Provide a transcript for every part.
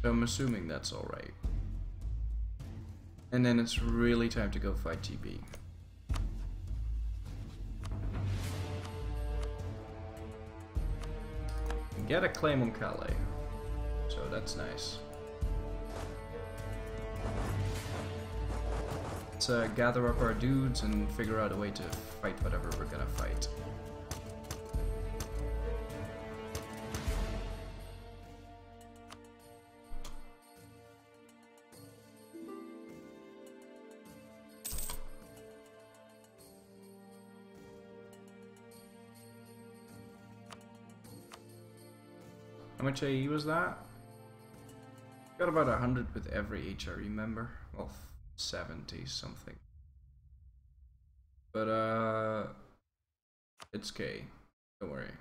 So I'm assuming that's alright. And then it's really time to go fight GB. Get a claim on Calais. So that's nice. Let's gather up our dudes and figure out a way to fight whatever we're gonna fight. How much AE was that? Got about 100 with every HRE member. Well, 70 something. But it's K. Don't worry.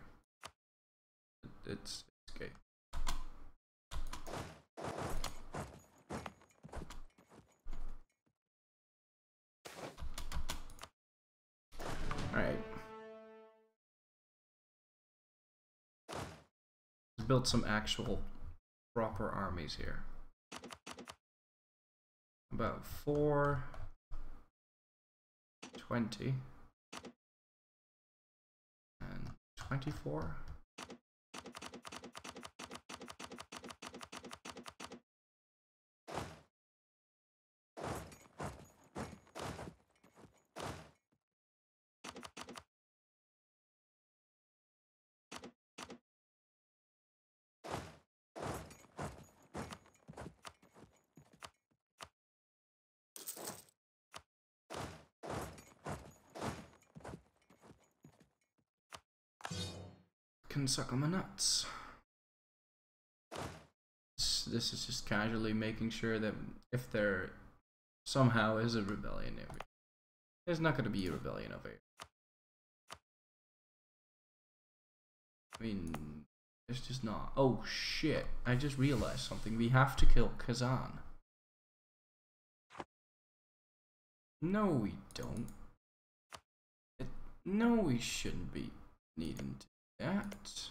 It's K. Alright. Let's build some actual proper armies here. About 420 and 24. Can suck on my nuts. This is just casually making sure that if there somehow is a rebellion over here, there's not going to be a rebellion over here. I mean, there's just not. Oh shit, I just realized something. We have to kill Kazan. No, we don't. No, we shouldn't be needing to. That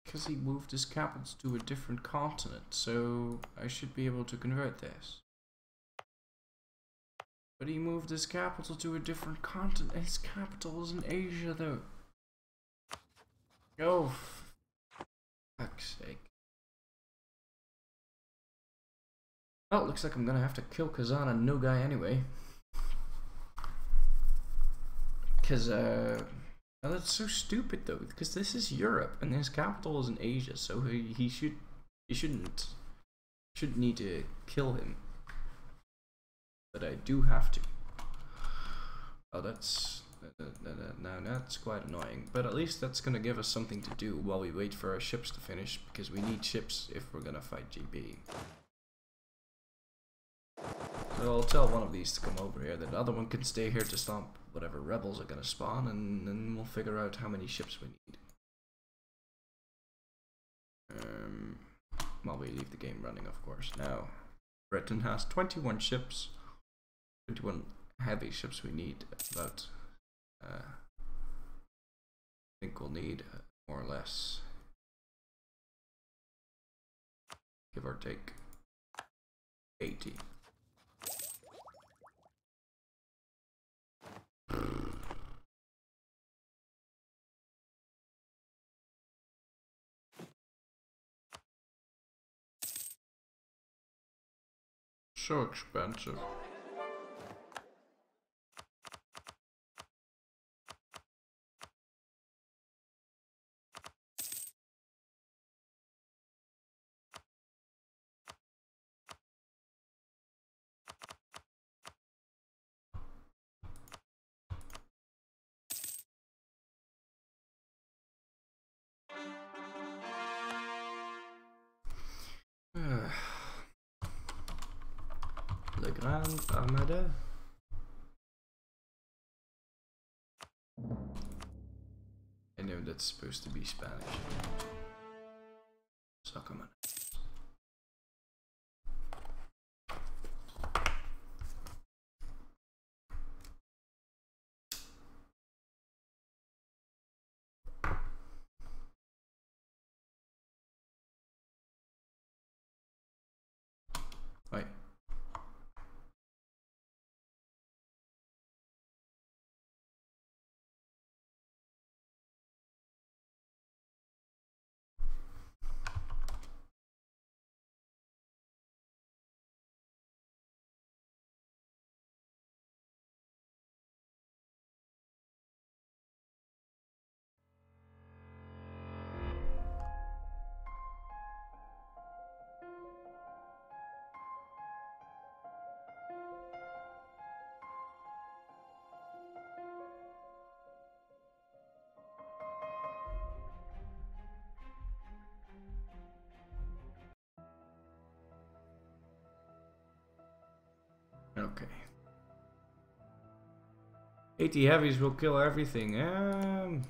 because he moved his capital to a different continent, so I should be able to convert this. But he moved his capital to a different continent. His capital is in Asia, though. Oh, fuck's sake. Well, it looks like I'm gonna have to kill Kazan and no guy anyway. Because, well, that's so stupid though, because this is Europe and his capital is in Asia, so he shouldn't need to kill him. But I do have to. Oh, now that's quite annoying. But at least that's gonna give us something to do while we wait for our ships to finish, because we need ships if we're gonna fight GB. So I'll tell one of these to come over here, the other one can stay here to stomp whatever rebels are gonna spawn, and then we'll figure out how many ships we need. While we leave the game running, of course. Now, Britain has 21 ships, 21 heavy ships we need, about, I think we'll need more or less, give or take, 80. So expensive. Le Grand Armada. I know that's supposed to be Spanish. Suck 'em in. Okay. 80 heavies will kill everything. I'm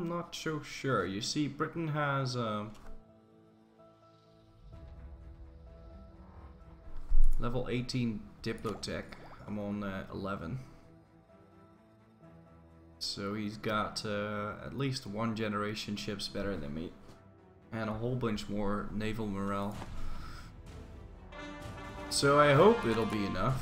not so sure. You see, Britain has level 18 Diplotech. I'm on 11. So he's got at least one generation ships better than me. And a whole bunch more naval morale. So I hope it'll be enough.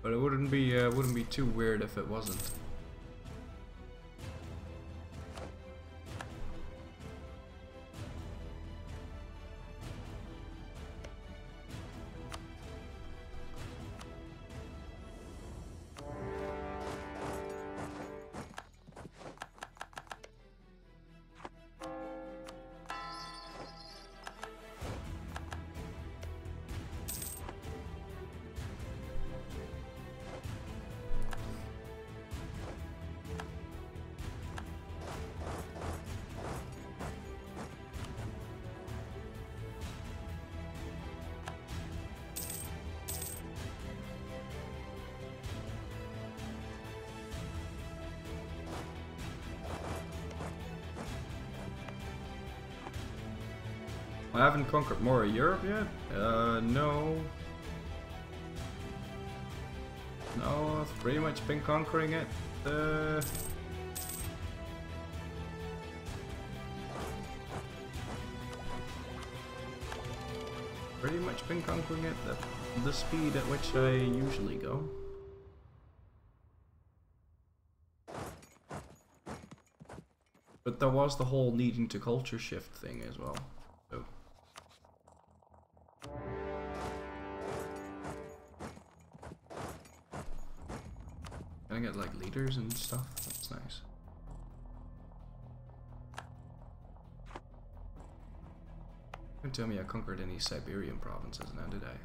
But it wouldn't be too weird if it wasn't. I haven't conquered more of Europe yet? No. No, I've pretty much been conquering it. Pretty much been conquering it at the speed at which I usually go. But there was the whole needing to culture shift thing as well. So. Can I get like leaders and stuff? That's nice. Don't tell me I conquered any Siberian provinces now, did I?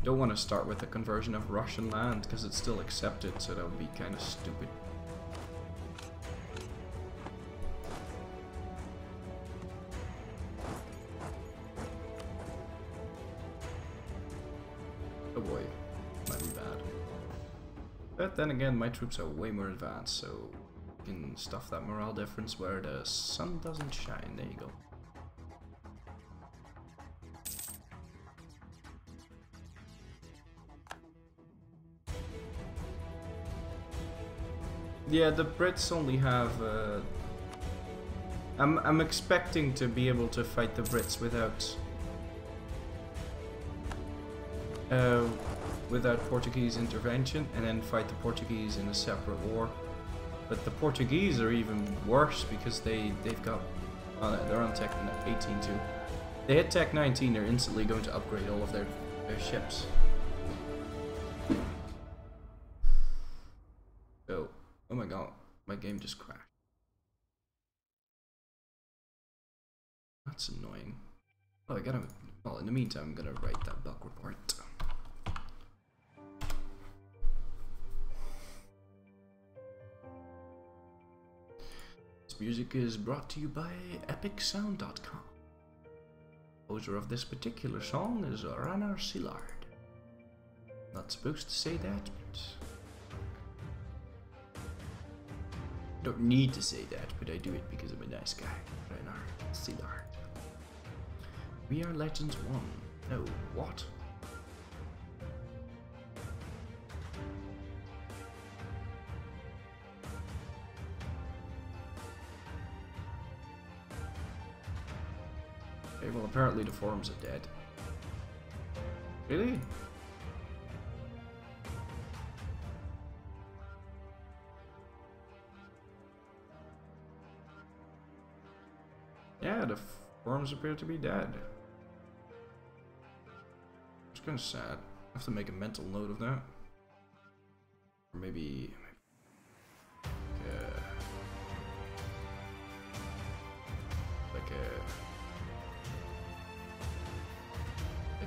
Don't want to start with a conversion of Russian land because it's still accepted, so that would be kind of stupid. Oh boy, might be bad. But then again, my troops are way more advanced, so we can stuff that morale difference where the sun doesn't shine. There you go. Yeah, the Brits only have. I'm expecting to be able to fight the Brits without Portuguese intervention, and then fight the Portuguese in a separate war. But the Portuguese are even worse because they've got they're on Tech 18 too. They hit Tech 19, they're instantly going to upgrade all of their ships. So. Oh my god, my game just crashed. That's annoying. Oh, well, in the meantime, I'm gonna write that bug report. This music is brought to you by epicsound.com. Composer of this particular song is Ranar Szilard. Not supposed to say that, but I don't need to say that, but I do it because I'm a nice guy. Ranar Szilard. We are Legends 1. No, what? Okay, well apparently the forums are dead. Really? Yeah, the forums appear to be dead. It's kind of sad. I have to make a mental note of that. Or maybe like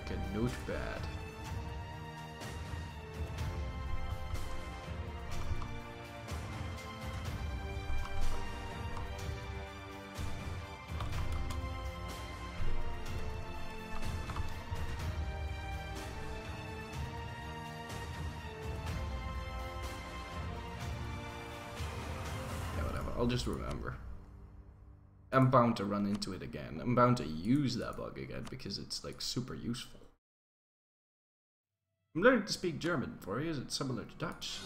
a notepad. I'll just remember. I'm bound to run into it again. I'm bound to use that bug again because it's like super useful. I'm learning to speak German for you. Is it similar to Dutch?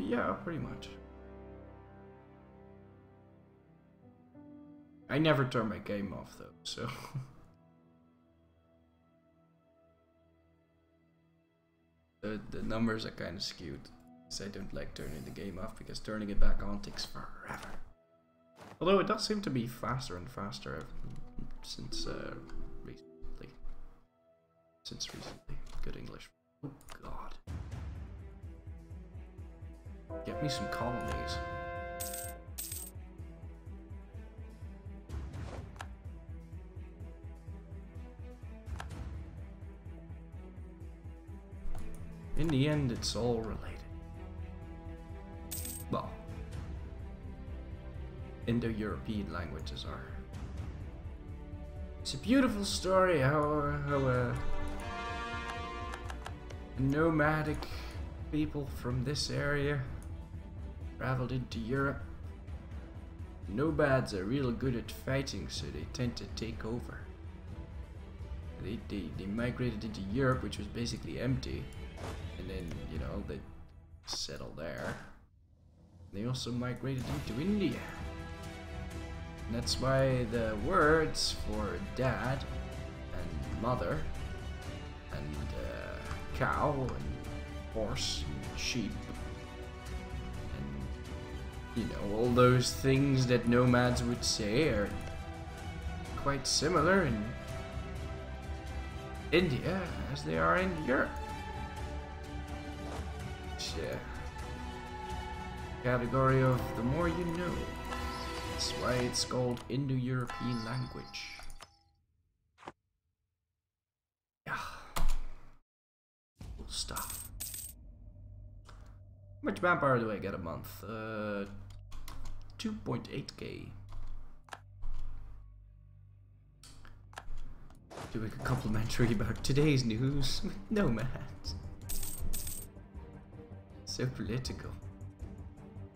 Yeah, pretty much. I never turn my game off though, so... the numbers are kind of skewed. So I don't like turning the game off because turning it back on takes forever. Although it does seem to be faster and faster since recently. Good English. Oh god. Get me some colonies. In the end, it's all related. Well, Indo-European languages are. It's a beautiful story how nomadic people from this area traveled into Europe. Nomads are real good at fighting, so they tend to take over. They migrated into Europe, which was basically empty, and then, you know, they settled there. They also migrated into India. And that's why the words for dad and mother and cow and horse and sheep and, you know, all those things that nomads would say are quite similar in India as they are in Europe. Yeah. Category of the more you know. That's why it's called Indo-European language. Yeah. Cool stuff. How much manpower do I get a month? 2.8k. Doing a complimentary about today's news with nomads. So political.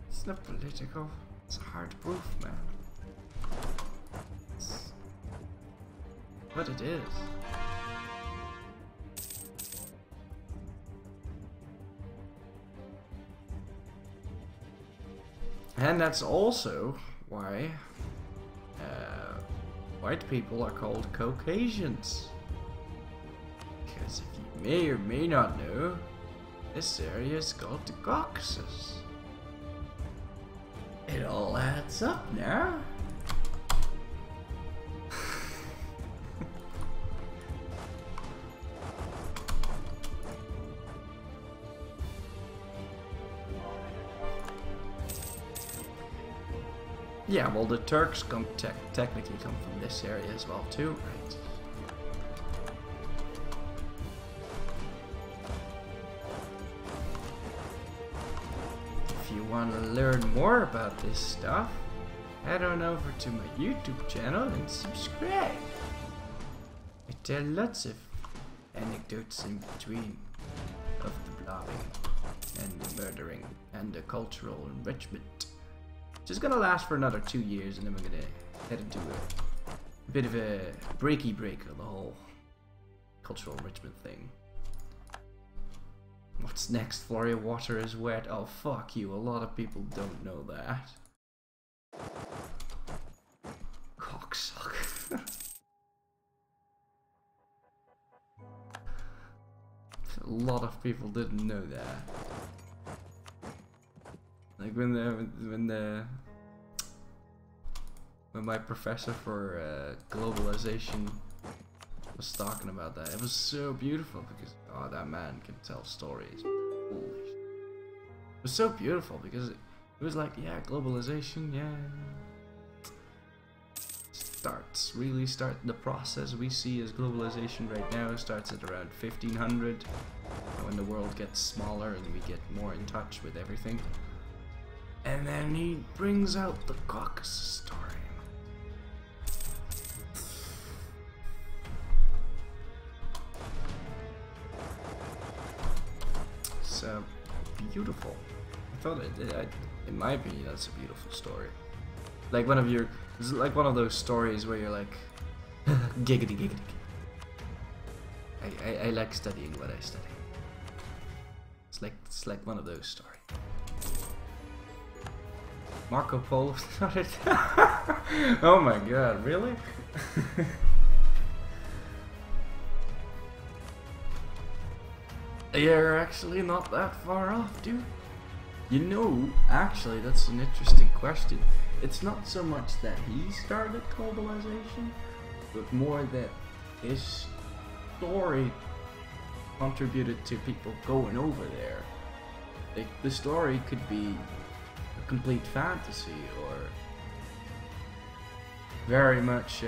It's not political. It's hard proof, man. It's what it is. And that's also why white people are called Caucasians. Because if you may or may not know, this area is called the Caucasus. It all adds up now. Yeah, well, the Turks technically come from this area as well too, right? If you want to learn more about this stuff, head on over to my YouTube channel and subscribe. I tell lots of anecdotes in between of the blogging and the murdering and the cultural enrichment. Which is gonna last for another 2 years, and then we're gonna head into a bit of a breaky break of the whole cultural enrichment thing. What's next? Florryworry is wet. Oh fuck you! A lot of people don't know that. Cocksucker. A lot of people didn't know that. Like when my professor for globalization was talking about that. It was so beautiful because oh, that man can tell stories. Holy shit. It was so beautiful because it was like, yeah, globalization, yeah. Really start the process we see as globalization right now starts at around 1500 when the world gets smaller and we get more in touch with everything. And then he brings out the Caucasus story. So beautiful. I thought in my opinion, that's a beautiful story. Like one of your, it's like one of those stories where you're like, giggity giggity. I like studying what I study. It's like one of those stories. Marco Polo started. Oh my god, really? You're actually not that far off, dude. You know, actually, that's an interesting question. It's not so much that he started globalization, but more that his story contributed to people going over there. Like, the story could be a complete fantasy or very much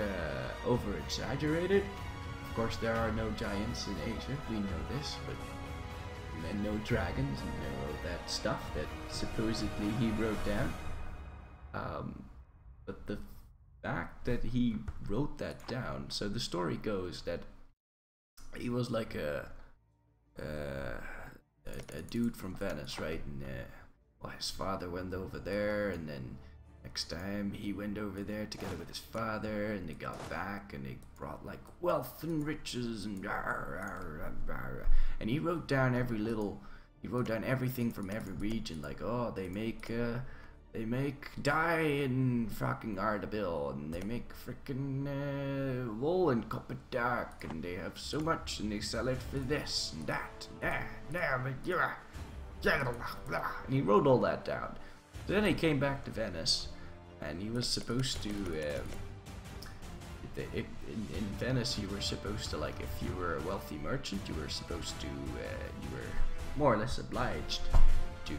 over-exaggerated. Of course, there are no giants in Asia, we know this, but and no dragons and no that stuff that supposedly he wrote down. But the fact that he wrote that down, so the story goes that he was like a dude from Venice, right? And well, his father went over there, and then next time he went over there together with his father, and they got back, and they brought like wealth and riches, and and he wrote down he wrote down everything from every region, like, oh, they make dye in fucking Ardabil, and they make frickin' wool in Copperdark, and they have so much, and they sell it for this and that, and he wrote all that down. So then he came back to Venice, and he was supposed to, in Venice you were supposed to, like, if you were a wealthy merchant, you were supposed to, you were more or less obliged to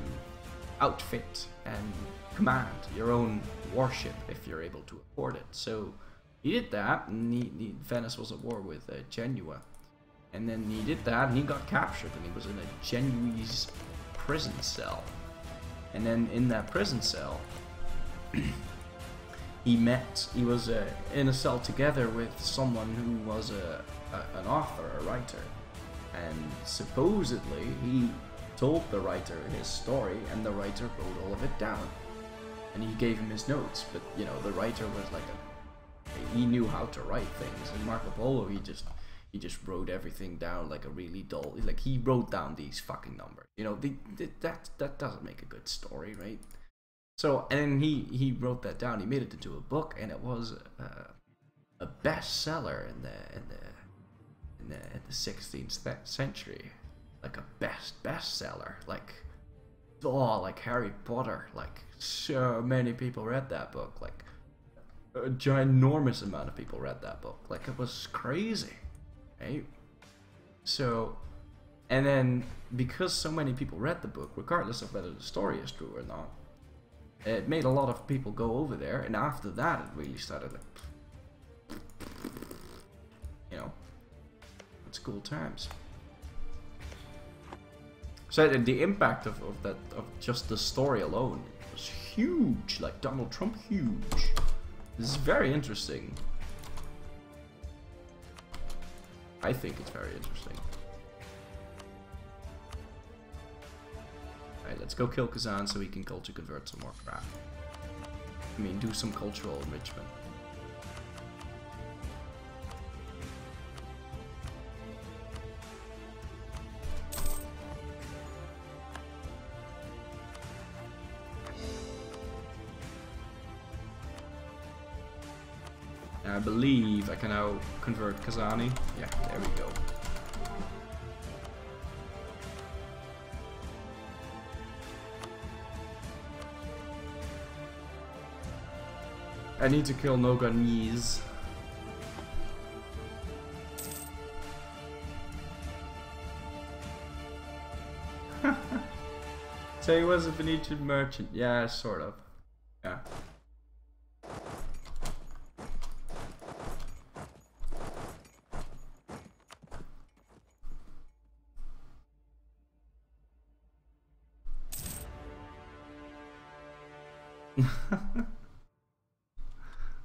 outfit and command your own warship if you're able to afford it. So he did that, and Venice was at war with Genoa, and then he did that, and he got captured, and he was in a Genoese prison cell. And then in that prison cell, he was in a cell together with someone who was an author, a writer, and supposedly he told the writer his story, and the writer wrote all of it down, and he gave him his notes. But you know, the writer was like he knew how to write things, and Marco Polo, he just wrote everything down like a really dull, like he wrote down these fucking numbers, you know. That doesn't make a good story, right? So, and he wrote that down, he made it into a book, and it was a bestseller in the 16th century, like a bestseller, like, oh, like Harry Potter, like so many people read that book, like a ginormous amount of people read that book, like it was crazy, right? So, and then because so many people read the book, regardless of whether the story is true or not, it made a lot of people go over there, and after that it really started, like, you know, it's cool times. So the impact of just the story alone was huge, like Donald Trump huge. This is very interesting. I think it's very interesting. Alright, let's go kill Kazan so we can culture convert some more crap. I mean, do some cultural enrichment. I believe I can now convert Kazani. Yeah, there we go. I need to kill Noganese. So he was a Venetian merchant. Yeah, sort of. Yeah.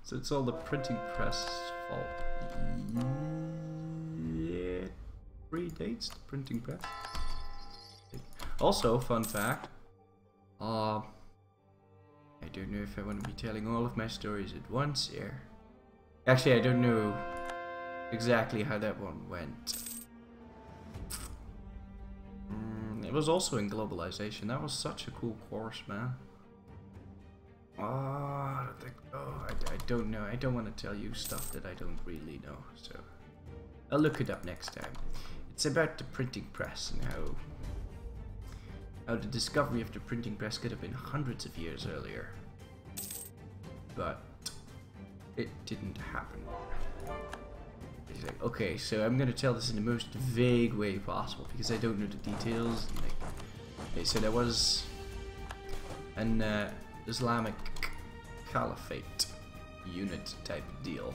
So it's all the printing press fault. Yeah, predates the printing press. Also, fun fact. I don't know if I want to be telling all of my stories at once here. Actually, I don't know exactly how that one went. It was also in globalization. That was such a cool course, man. I don't know. I don't want to tell you stuff that I don't really know, so I'll look it up next time. It's about the printing press and how the discovery of the printing press could have been hundreds of years earlier, but it didn't happen. It's like, okay, so I'm gonna tell this in the most vague way possible because I don't know the details. Like, okay, so there was an Islamic Caliphate unit type deal,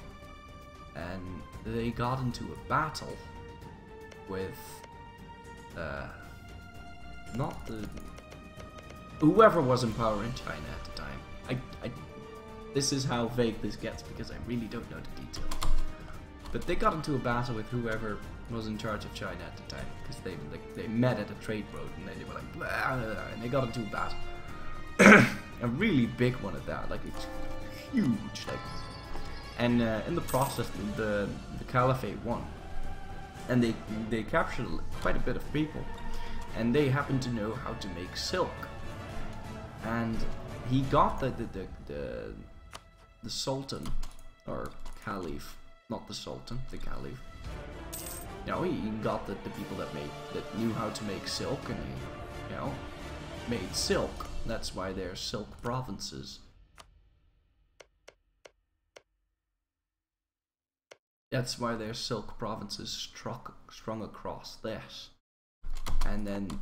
and they got into a battle with not the whoever was in power in China at the time. This is how vague this gets because I really don't know the details. But they got into a battle with whoever was in charge of China at the time because they met at a trade road and they were like blah, blah, blah, and they got into a battle. A really big one at that, like it's huge, like, and in the process the Caliphate won, and they captured quite a bit of people, and they happened to know how to make silk, and he got the Sultan or Caliph, not the Sultan, the Caliph. You know, he got the people that knew how to make silk, and he, you know, made silk. That's why they're silk provinces. That's why their silk provinces strung across this. And then,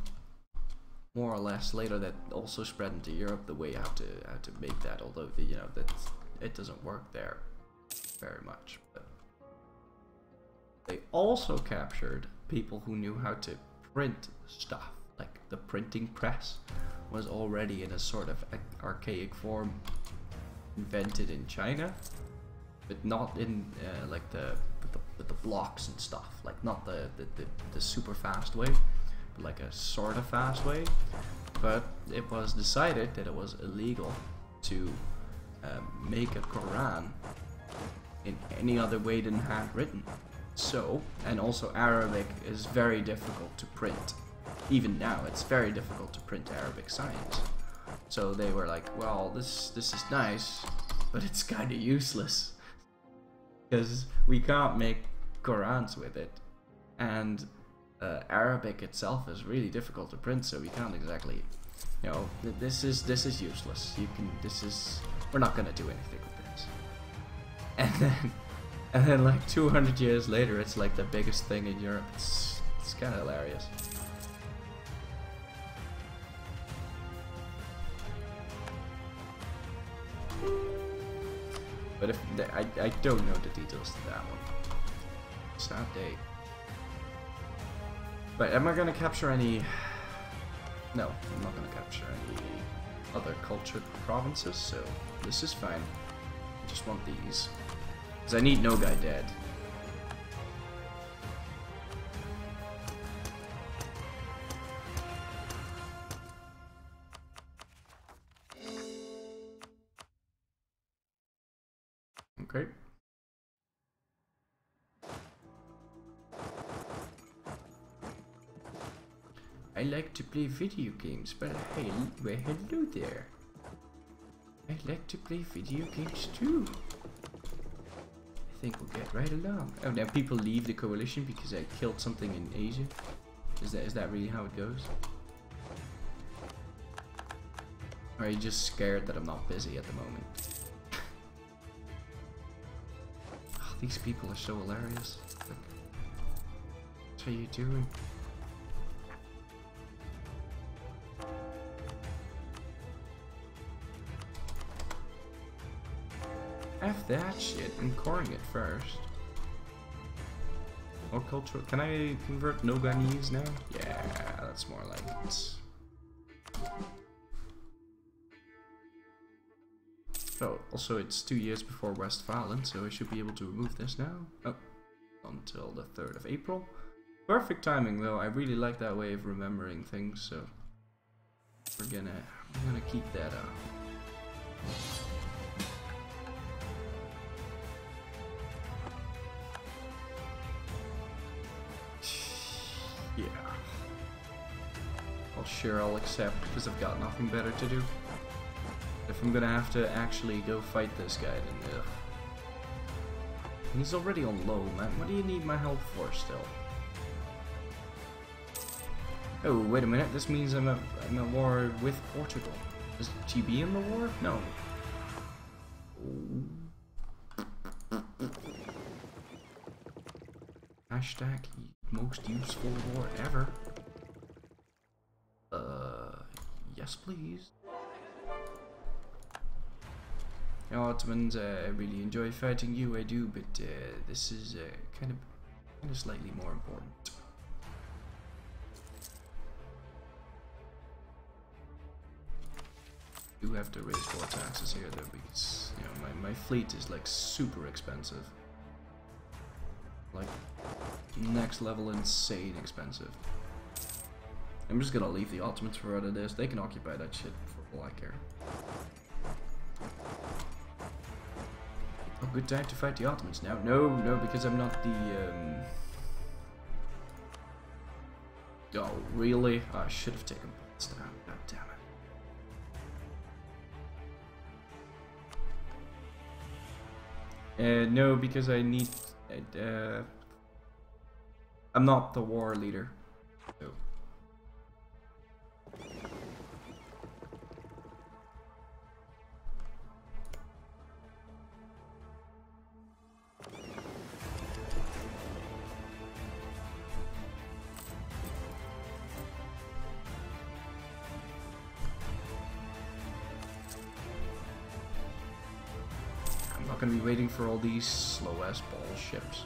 more or less later, that also spread into Europe the way how to make that. Although you know that it doesn't work there very much. But they also captured people who knew how to print stuff, like the printing press was already in a sort of archaic form invented in China, but not in like with the blocks and stuff, like not the super fast way, but like a sort of fast way. But it was decided that it was illegal to make a Quran in any other way than handwritten. So, and also Arabic is very difficult to print. Even now, it's very difficult to print Arabic signs. So they were like, well, this is nice, but it's kind of useless. Because we can't make Qurans with it. And Arabic itself is really difficult to print, so we can't exactly, you know, this is useless. We're not gonna do anything with this. And then like 200 years later, it's like the biggest thing in Europe. It's kind of hilarious. But if I don't know the details to that one. Sad day. But am I gonna capture any? No, I'm not gonna capture any other cultured provinces. So this is fine. I just want these, because I need no guy dead. Okay. I like to play video games, but hey, well, hello there. I like to play video games too. I think we'll get right along. Oh, now people leave the coalition because I killed something in Asia. Is that really how it goes? Or are you just scared that I'm not busy at the moment? Oh, these people are so hilarious. Like, what are you doing? F that shit. I'm coring it first. Or cultural. Can I convert no Ghanese now? Yeah, that's more like it. Oh, also it's 2 years before Westphalen, so I should be able to remove this now. Oh, until the 3rd of April. Perfect timing though. I really like that way of remembering things, so we're gonna keep that up. Yeah. Well, sure, I'll accept because I've got nothing better to do. If I'm gonna have to actually go fight this guy, then ugh. He's already on low, man. What do you need my help for still? Oh, wait a minute. This means I'm at war with Portugal. Is GB in the war? No. Hashtag most useful war ever. Yes please. Ottomans, I really enjoy fighting you, I do, but this is kind of slightly more important. Do have to raise war taxes here though, because you know my fleet is like super expensive. Like next level insane expensive. I'm just gonna leave the Ottomans for what it is. They can occupy that shit for all I care. Oh, good time to fight the Ottomans now. No, no, because I'm not the Oh, really? Oh, I should have taken points down. God damn it. No, because I need I'm not the war leader. So. I'm not gonna be waiting for all these slow ass ball ships.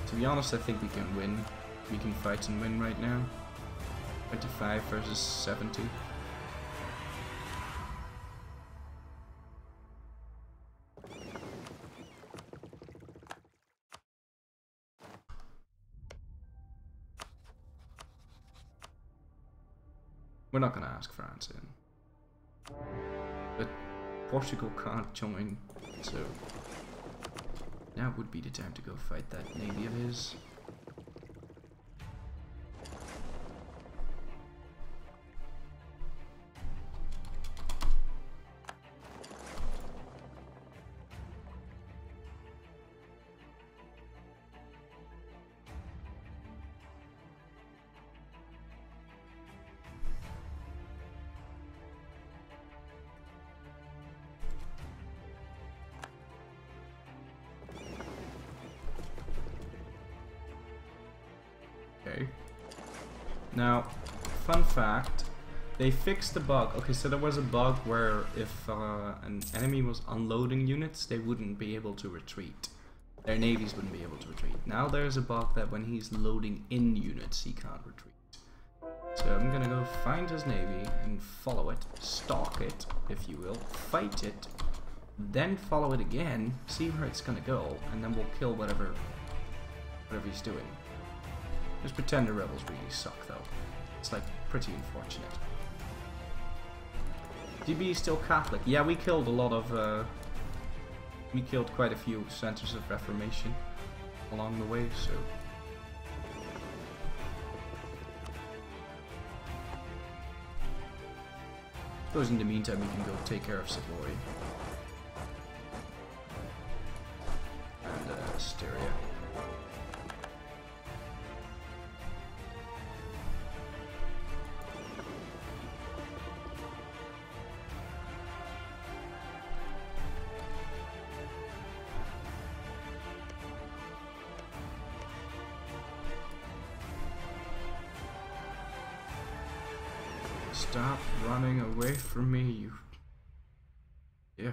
To be honest, I think we can win. We can fight and win right now. 25 versus 70. We're not gonna ask France in. But Portugal can't join, so now would be the time to go fight that navy of his. Okay. Now, fun fact, they fixed the bug. Okay, so there was a bug where if an enemy was unloading units, they wouldn't be able to retreat. Their navies wouldn't be able to retreat. Now there's a bug that when he's loading in units, he can't retreat. So I'm gonna go find his navy and follow it, stalk it, if you will, fight it, then follow it again, see where it's gonna go, and then we'll kill whatever he's doing. Just pretend the rebels really suck though. It's like pretty unfortunate. GB is still Catholic. Yeah, we killed a lot of we killed quite a few centers of Reformation along the way, so I suppose in the meantime we can go take care of Savoy and Styria. Stop running away from me, you... Yeah.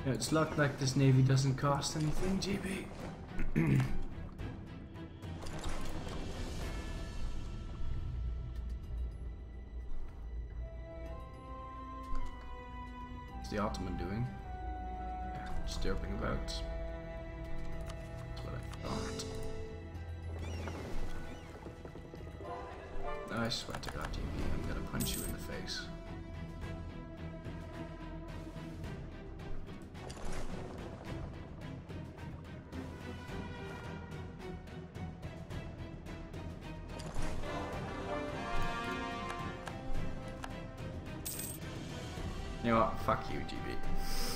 Yeah, it's luck like this navy doesn't cost anything, GB. What's the Ottoman doing? Yeah, just joking about. That's what I thought. I swear to God, GB, I'm gonna punch you in the face. You know what? Fuck you, GB.